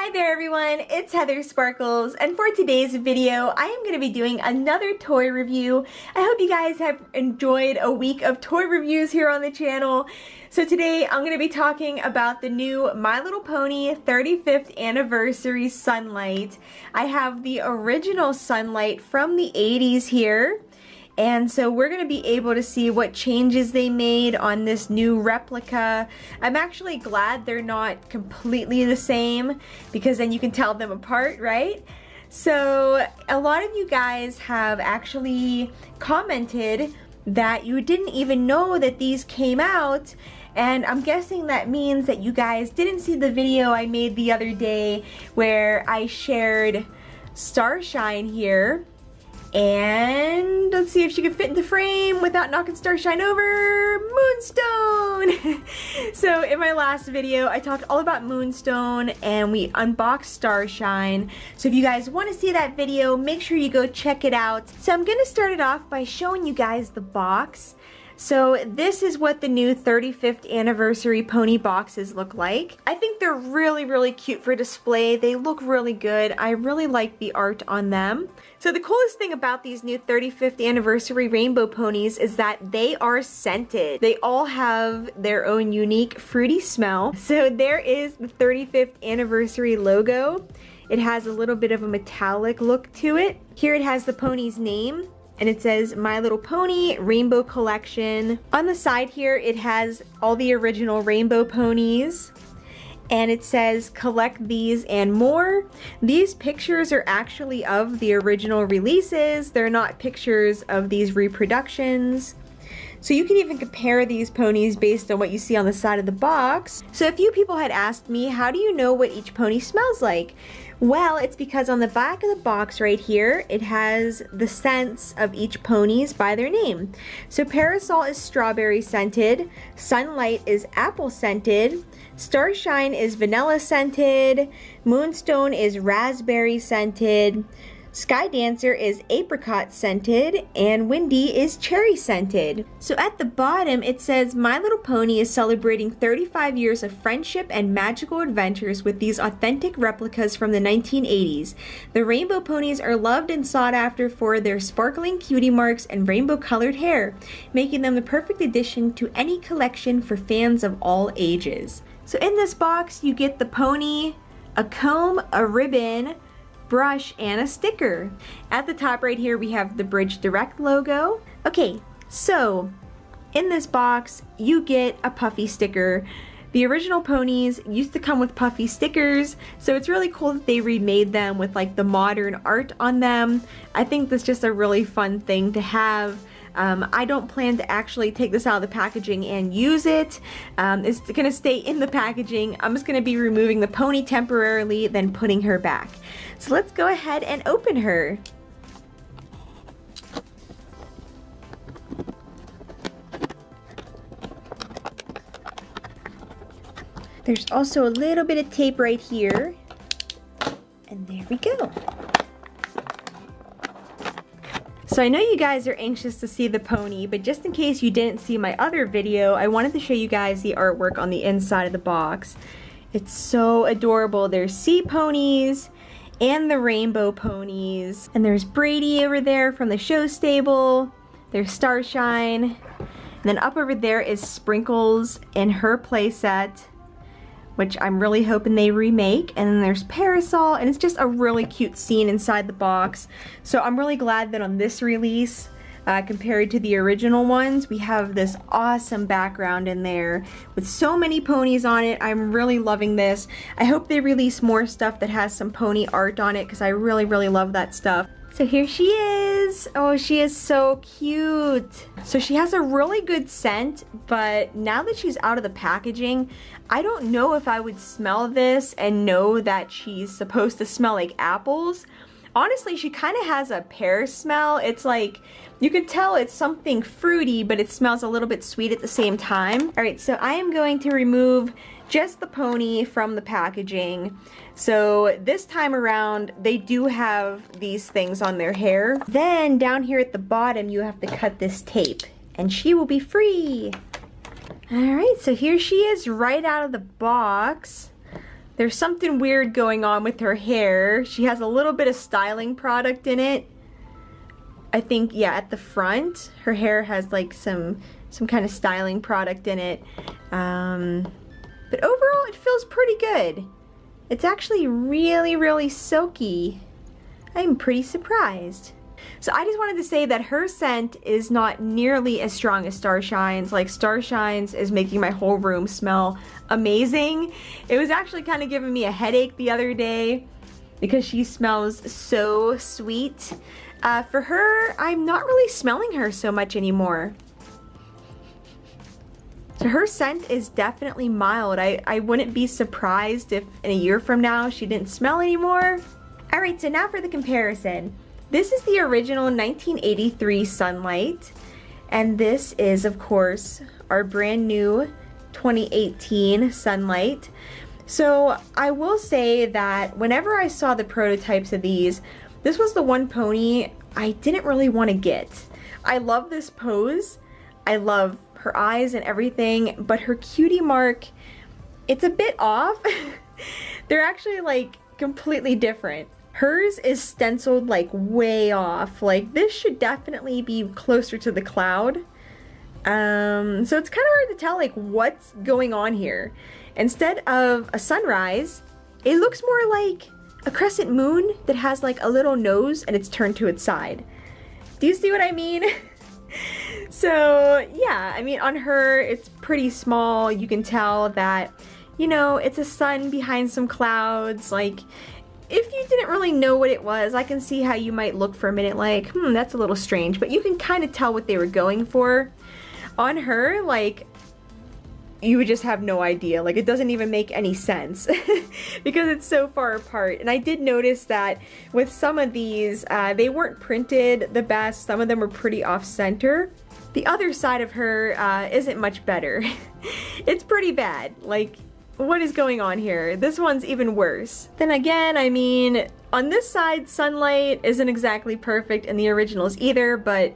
Hi there everyone, it's Heather Sparkles, and for today's video I am going to be doing another toy review. I hope you guys have enjoyed a week of toy reviews here on the channel. So today I'm going to be talking about the new My Little Pony 35th Anniversary Sunlight. I have the original Sunlight from the 80s here. And so we're going to be able to see what changes they made on this new replica. I'm actually glad they're not completely the same because then you can tell them apart, right? So a lot of you guys have actually commented that you didn't even know that these came out, and I'm guessing that means that you guys didn't see the video I made the other day where I shared Starshine here. And let's see if she can fit in the frame without knocking Starshine over. Moonstone! So in my last video, I talked all about Moonstone and we unboxed Starshine. So if you guys want to see that video, make sure you go check it out. So I'm going to start it off by showing you guys the box. So this is what the new 35th Anniversary Pony boxes look like. I think they're really cute for display. They look really good. I really like the art on them. So the coolest thing about these new 35th Anniversary Rainbow Ponies is that they are scented. They all have their own unique fruity smell. So there is the 35th Anniversary logo. It has a little bit of a metallic look to it. Here it has the pony's name, and it says My Little Pony Rainbow Collection. On the side here it has all the original Rainbow Ponies, and it says collect these and more. These pictures are actually of the original releases. They're not pictures of these reproductions. So you can even compare these ponies based on what you see on the side of the box. So a few people had asked me, how do you know what each pony smells like? Well, it's because on the back of the box right here, it has the scents of each ponies by their name. So Parasol is strawberry scented, Sunlight is apple scented, Starshine is vanilla scented, Moonstone is raspberry scented, Sky Dancer is apricot scented, and Windy is cherry scented. So at the bottom it says My Little Pony is celebrating 35 years of friendship and magical adventures with these authentic replicas from the 1980s. The Rainbow Ponies are loved and sought after for their sparkling cutie marks and rainbow colored hair, making them the perfect addition to any collection for fans of all ages. So in this box you get the pony, a comb, a ribbon, brush, and a sticker. At the top right here we have the Bridge Direct logo. Okay, so in this box you get a puffy sticker. The original ponies used to come with puffy stickers, so it's really cool that they remade them with like the modern art on them. I think that's just a really fun thing to have. I don't plan to actually take this out of the packaging and use it. It's gonna stay in the packaging. I'm just gonna be removing the pony temporarily, then putting her back. So let's go ahead and open her. There's also a little bit of tape right here. And there we go. So I know you guys are anxious to see the pony, but just in case you didn't see my other video, I wanted to show you guys the artwork on the inside of the box. It's so adorable. There's sea ponies and the rainbow ponies. And there's Brady over there from the show stable. There's Starshine. And then up over there is Sprinkles in her playset, which I'm really hoping they remake. And then there's Parasol, and it's just a really cute scene inside the box. So I'm really glad that on this release, compared to the original ones, we have this awesome background in there with so many ponies on it. I'm really loving this. I hope they release more stuff that has some pony art on it because I really love that stuff. So here she is. Oh, she is so cute. So she has a really good scent, but now that she's out of the packaging, I don't know if I would smell this and know that she's supposed to smell like apples. Honestly, she kind of has a pear smell. It's like, you can tell it's something fruity, but it smells a little bit sweet at the same time. All right, so I am going to remove just the pony from the packaging. So this time around, they do have these things on their hair. Then down here at the bottom, you have to cut this tape, and she will be free. All right, so here she is right out of the box. There's something weird going on with her hair. She has a little bit of styling product in it. I think, yeah, at the front, her hair has like some kind of styling product in it. But overall, it feels pretty good. It's actually really, really silky. I'm pretty surprised. So I just wanted to say that her scent is not nearly as strong as Starshine's. Like, Starshine's is making my whole room smell amazing. It was actually kind of giving me a headache the other day because she smells so sweet. For her, I'm not really smelling her so much anymore. So her scent is definitely mild. I wouldn't be surprised if in a year from now she didn't smell anymore. Alright, so now for the comparison. This is the original 1983 Sunlight, and this is, of course, our brand new 2018 Sunlight. So I will say that whenever I saw the prototypes of these, this was the one pony I didn't really want to get. I love this pose. I love her eyes and everything, but her cutie mark, it's a bit off. They're actually like completely different. Hers is stenciled like way off. Like, this should definitely be closer to the cloud. So it's kind of hard to tell like what's going on here. Instead of a sunrise, it looks more like a crescent moon that has like a little nose and it's turned to its side. Do you see what I mean? So yeah, I mean, on her it's pretty small. You can tell that, you know, it's a sun behind some clouds. Like, if you didn't really know what it was, I can see how you might look for a minute like, that's a little strange, but you can kind of tell what they were going for. On her, like, you would just have no idea. Like, it doesn't even make any sense because it's so far apart. And I did notice that with some of these, they weren't printed the best. Some of them were pretty off-center. The other side of her isn't much better. It's pretty bad. Like, what is going on here? This one's even worse. Then again, I mean, on this side, Sunlight isn't exactly perfect in the originals either, but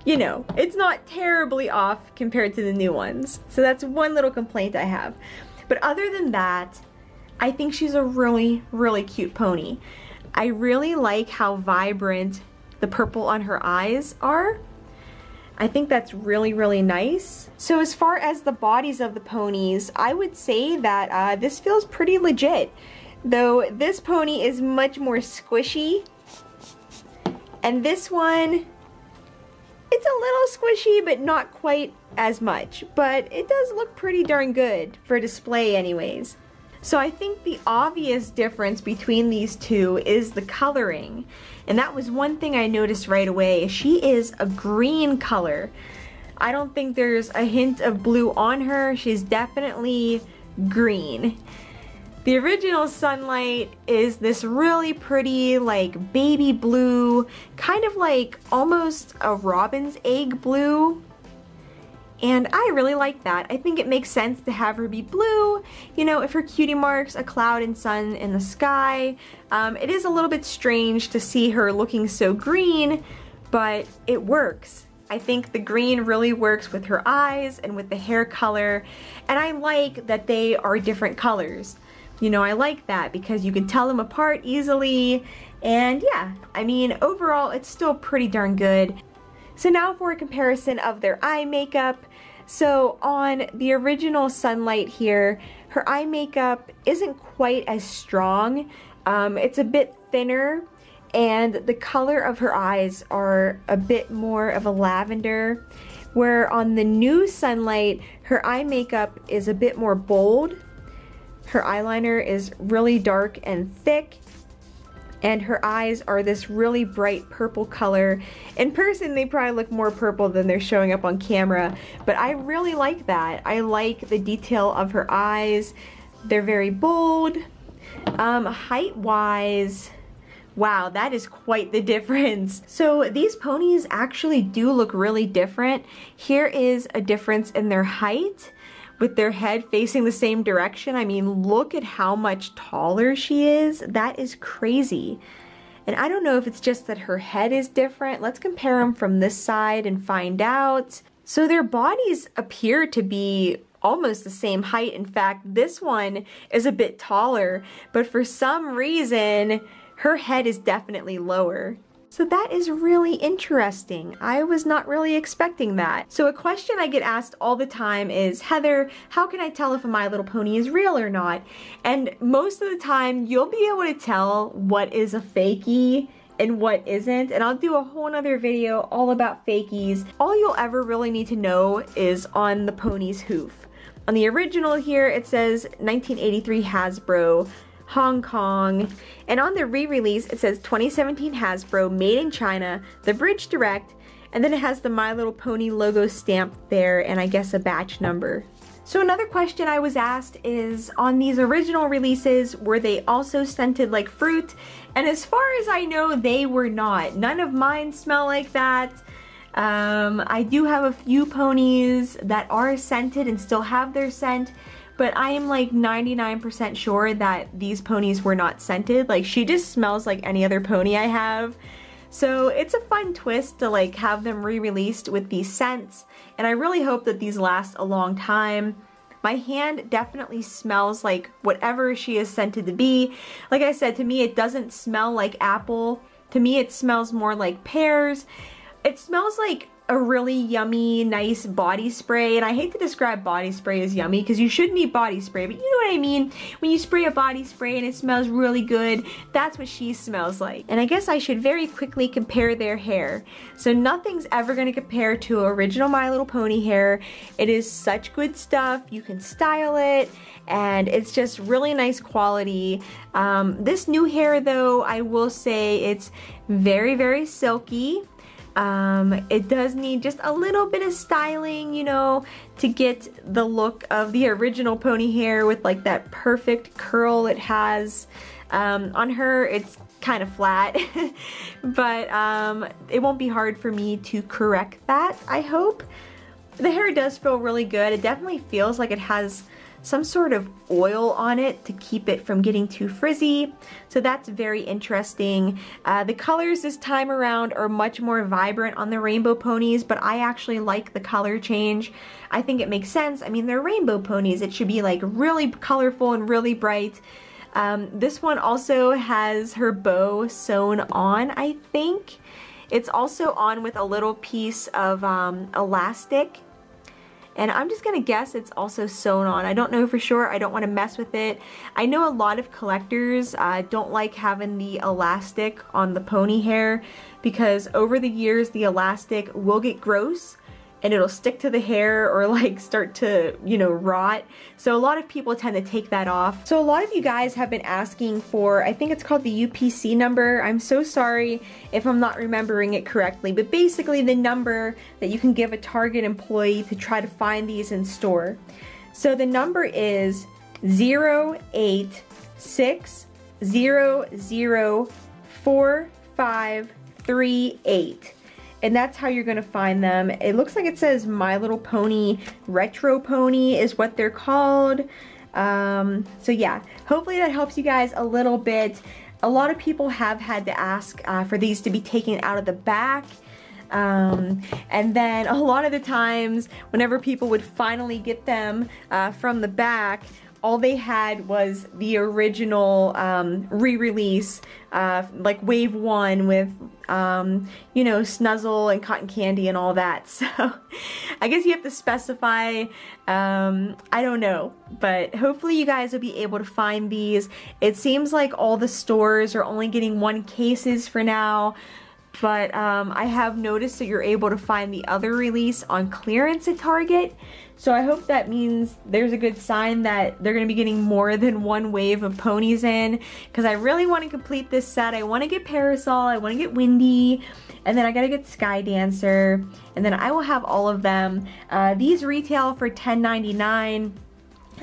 you know, it's not terribly off compared to the new ones. So that's one little complaint I have. But other than that, I think she's a really, really cute pony. I really like how vibrant the purple on her eyes are. I think that's really, really nice. So as far as the bodies of the ponies, I would say that this feels pretty legit. Though this pony is much more squishy. And this one, it's a little squishy, but not quite as much. But it does look pretty darn good for display anyways. So I think the obvious difference between these two is the coloring. And that was one thing I noticed right away. She is a green color. I don't think there's a hint of blue on her. She's definitely green. The original Sunlight is this really pretty, like, baby blue, kind of like almost a robin's egg blue. And I really like that. I think it makes sense to have her be blue. You know, if her cutie mark's a cloud and sun in the sky. It is a little bit strange to see her looking so green, but it works. I think the green really works with her eyes and with the hair color. And I like that they are different colors. You know, I like that because you can tell them apart easily. And yeah, I mean, overall, it's still pretty darn good. So now for a comparison of their eye makeup. So on the original Sunlight here, her eye makeup isn't quite as strong. It's a bit thinner, and the color of her eyes are a bit more of a lavender. Where on the new Sunlight, her eye makeup is a bit more bold. Her eyeliner is really dark and thick. And her eyes are this really bright purple color. In person, they probably look more purple than they're showing up on camera, but I really like that. I like the detail of her eyes. They're very bold. Height-wise, wow, that is quite the difference. So these ponies actually do look really different. Here is a difference in their height, with their head facing the same direction. I mean, look at how much taller she is. That is crazy. And I don't know if it's just that her head is different. Let's compare them from this side and find out. So their bodies appear to be almost the same height. In fact, this one is a bit taller, but for some reason, her head is definitely lower. So that is really interesting. I was not really expecting that. So a question I get asked all the time is, Heather, how can I tell if a My Little Pony is real or not? And most of the time, you'll be able to tell what is a fakie and what isn't, and I'll do a whole nother video all about fakies. All you'll ever really need to know is on the pony's hoof. On the original here, it says 1983 Hasbro, Hong Kong, and on the re-release it says 2017 Hasbro, made in China, the bridge direct, and then it has the My Little Pony logo stamped there and I guess a batch number. So another question I was asked is, on these original releases, were they also scented like fruit? And as far as I know, they were not. None of mine smell like that. I do have a few ponies that are scented and still have their scent, but I am like 99% sure that these ponies were not scented. Like, she just smells like any other pony I have. So it's a fun twist to like have them re-released with these scents, and I really hope that these last a long time. My hand definitely smells like whatever she is scented to be. Like I said, to me it doesn't smell like apple. To me it smells more like pears. It smells like a really yummy, nice body spray, and I hate to describe body spray as yummy because you shouldn't eat body spray, but you know what I mean? When you spray a body spray and it smells really good, that's what she smells like. And I guess I should very quickly compare their hair. So nothing's ever going to compare to original My Little Pony hair. It is such good stuff. You can style it, and it's just really nice quality. This new hair though, I will say it's very, very silky. It does need just a little bit of styling, you know, to get the look of the original pony hair with like that perfect curl it has. On her, it's kind of flat, but it won't be hard for me to correct that, I hope. The hair does feel really good. It definitely feels like it has some sort of oil on it to keep it from getting too frizzy, so that's very interesting. The colors this time around are much more vibrant on the rainbow ponies, but I actually like the color change. I think it makes sense. I mean, they're rainbow ponies. It should be like really colorful and really bright. This one also has her bow sewn on, I think. It's also on with a little piece of elastic. And I'm just gonna guess it's also sewn on. I don't know for sure. I don't want to mess with it. I know a lot of collectors don't like having the elastic on the pony hair because over the years the elastic will get gross and it'll stick to the hair or like start to, you know, rot. So a lot of people tend to take that off. So a lot of you guys have been asking for, I think it's called the UPC number. I'm so sorry if I'm not remembering it correctly, but basically the number that you can give a Target employee to try to find these in store. So the number is 086004538. And that's how you're gonna find them. It looks like it says My Little Pony Retro Pony is what they're called. So yeah, hopefully that helps you guys a little bit. A lot of people have had to ask for these to be taken out of the back. And then a lot of the times, whenever people would finally get them from the back, all they had was the original re-release, like wave 1 with, you know, Snuzzle and Cotton Candy and all that. So I guess you have to specify, I don't know, but hopefully you guys will be able to find these. It seems like all the stores are only getting 1 cases for now. But I have noticed that you're able to find the other release on clearance at Target. So I hope that means there's a good sign that they're going to be getting more than 1 wave of ponies in. Because I really want to complete this set. I want to get Parasol, I want to get Windy, and then I got to get Sky Dancer. And then I will have all of them. These retail for $10.99.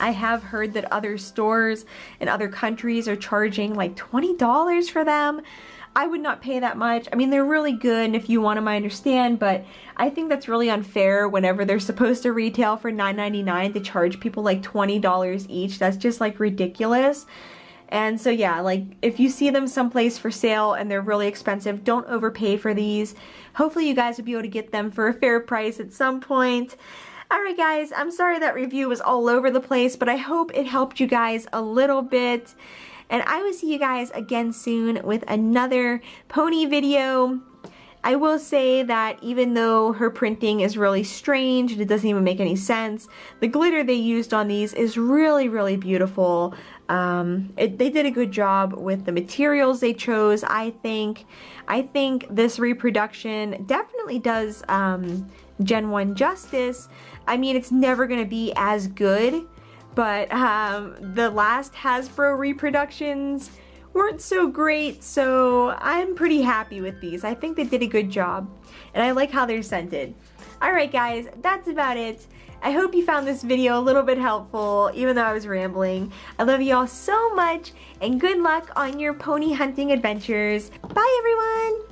I have heard that other stores in other countries are charging like $20 for them. I would not pay that much. I mean, they're really good, and if you want them, I understand, but I think that's really unfair whenever they're supposed to retail for $9.99 to charge people like $20 each. That's just like ridiculous. And so yeah, like if you see them someplace for sale and they're really expensive, don't overpay for these. Hopefully you guys will be able to get them for a fair price at some point. Alright guys, I'm sorry that review was all over the place, but I hope it helped you guys a little bit. And I will see you guys again soon with another pony video. I will say that even though her printing is really strange and it doesn't even make any sense, the glitter they used on these is really, really beautiful. They did a good job with the materials they chose, I think. I think this reproduction definitely does Gen 1 justice. I mean, it's never going to be as good, but the last Hasbro reproductions weren't so great, so I'm pretty happy with these. I think they did a good job, and I like how they're scented. Alright guys, that's about it. I hope you found this video a little bit helpful, even though I was rambling. I love you all so much, and good luck on your pony hunting adventures. Bye everyone!